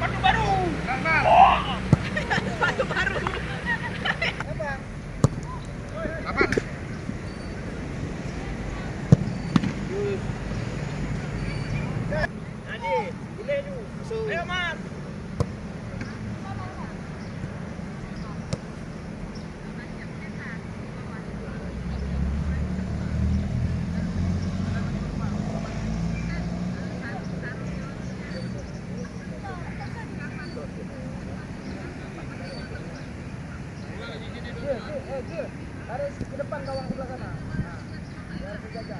Sepatu baru. Sepatu baru. Apa? Adi, boleh tu. Ayo, Mas. Harus ke depan gawang sebelah sana. Nah, biar terjaga.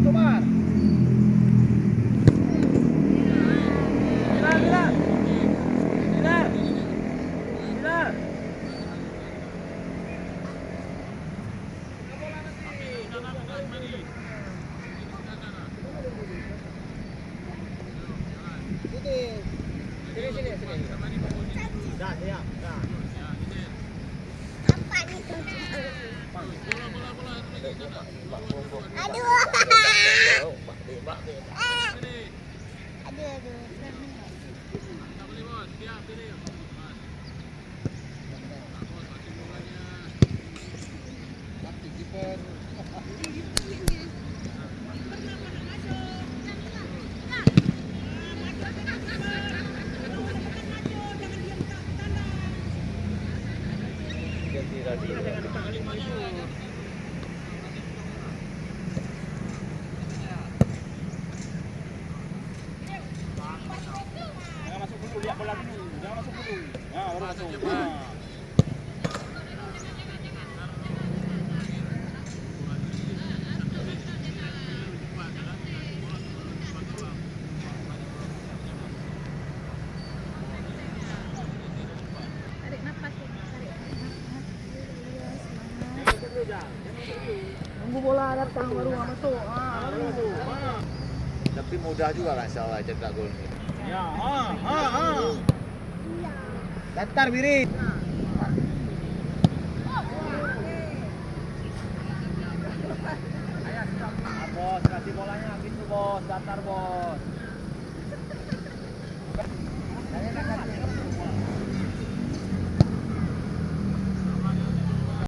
Tomar. Sini. Dah, ya. Dah. Jangan masuk dulu, lihat bola dulu. Jangan masuk dulu. Nah, baru masuk. Tarik nafas. Tunggu bola datang baru masuk. Baru masuk. Tapi mudah juga kan salah cetak gol ini. Ya, Datar Biri.